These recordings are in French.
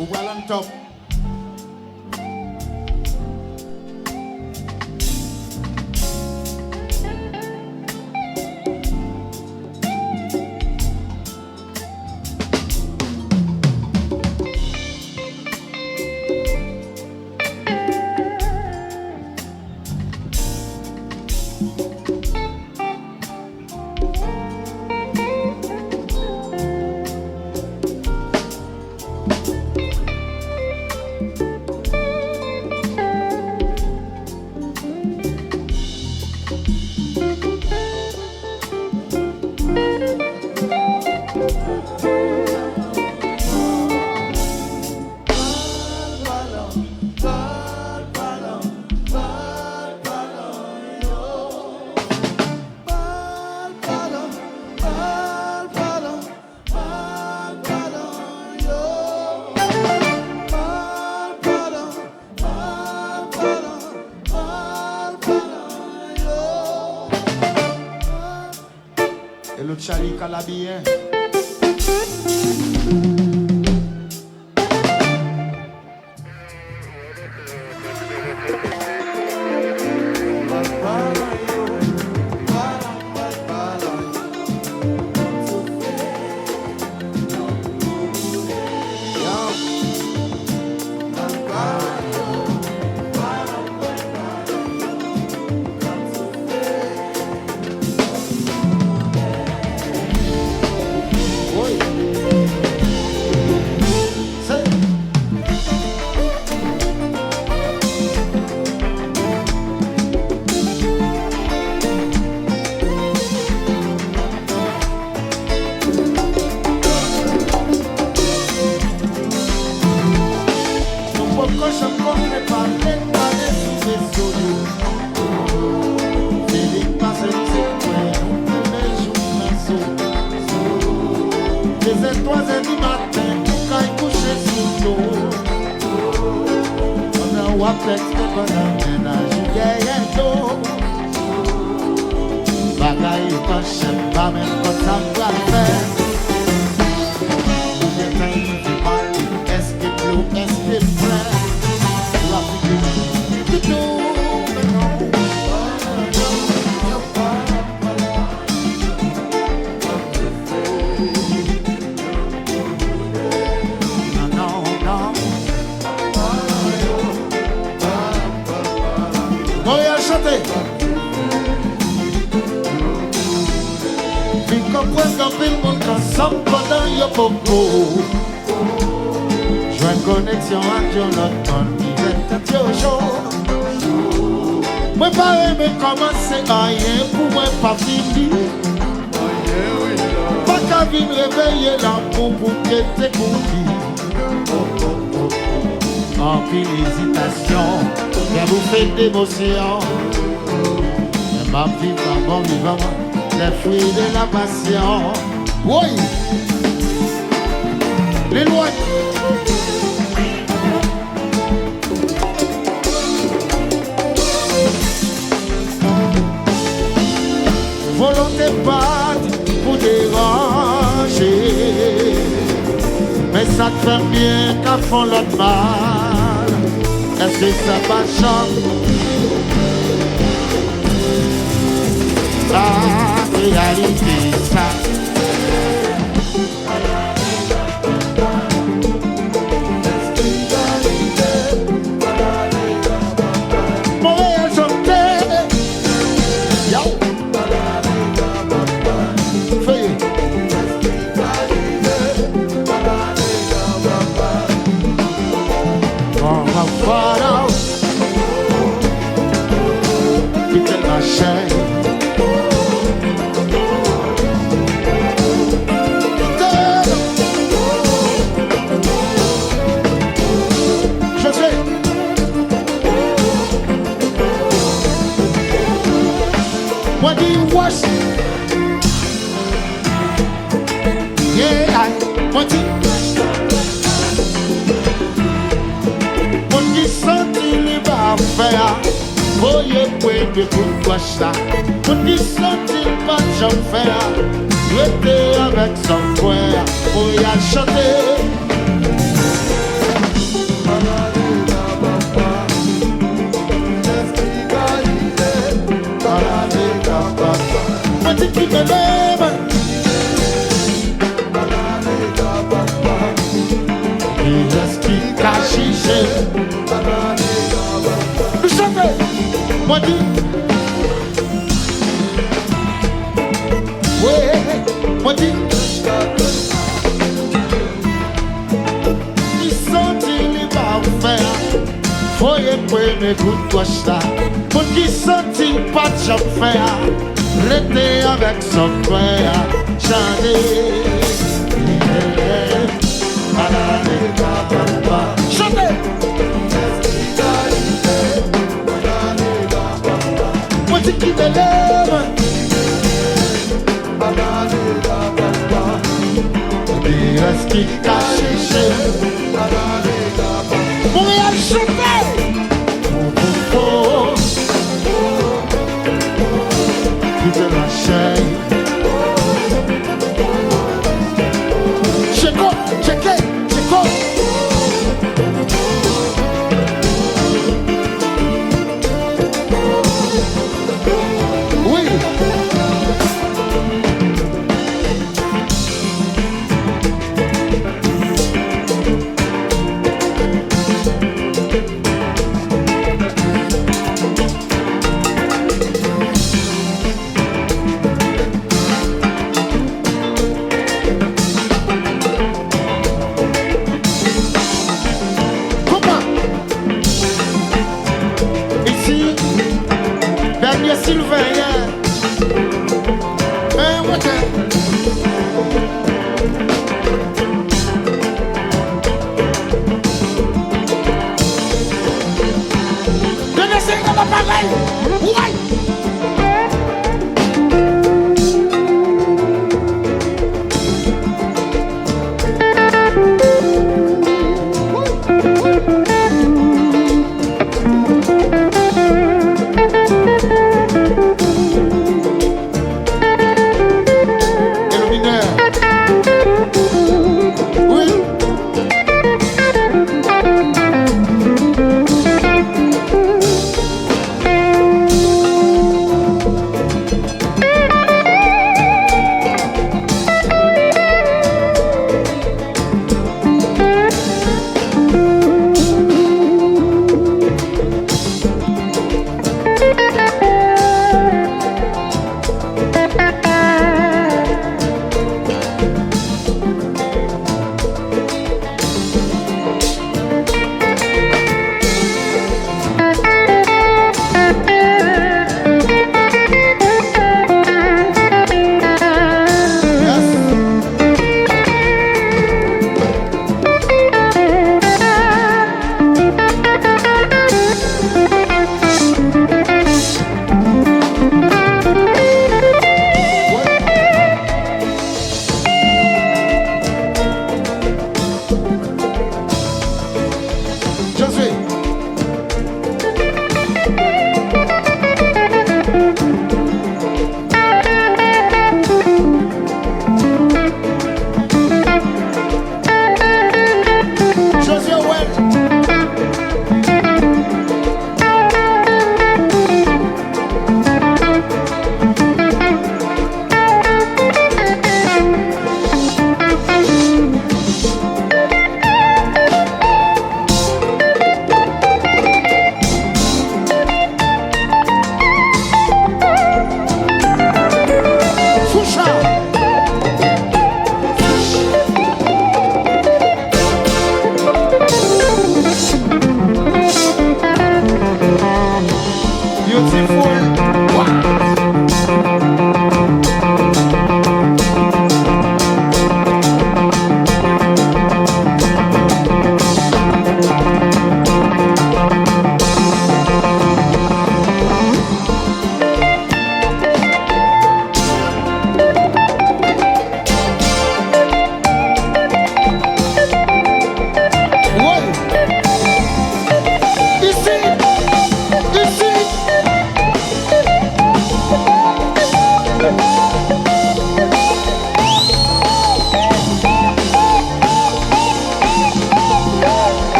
Ou well on top. Et le Chali Calabien. D'émotion, ma vie va bon vivant, les fruits de la passion. Oui, les lois. Volonté batte pour déranger, mais ça te fait bien qu'à fond l'autre mal. Est-ce que ça va changer? La réalité, ça. Montréal chantait. Yo. Feuille. On va voir. Putain ma chaîne. What do you wash? Yeah, what you? When you santi le va faire, voyez que pour wash ça. When you santi pas j'en faire, rester avec son frère, pour y chanter. l'aime. Il reste qui cache. Nous chantons. Moi dis. Ouais, moi dis. Qui sentit les parfums. Foye prene kout wachta. Moun ki senti pas de jambes faire. Rete avec son frère. Chante. Chante. Moi dis qui me lève. Est-ce qui cache? Montréal chante. Qui te lâche? Check it, check it, check it. Oui.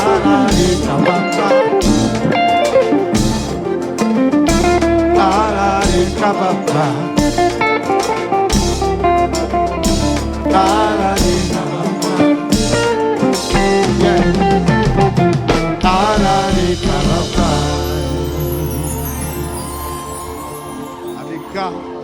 Aladeka-Papa. Aladeka-Papa. Yeah. Aladeka-Papa. Aladeka.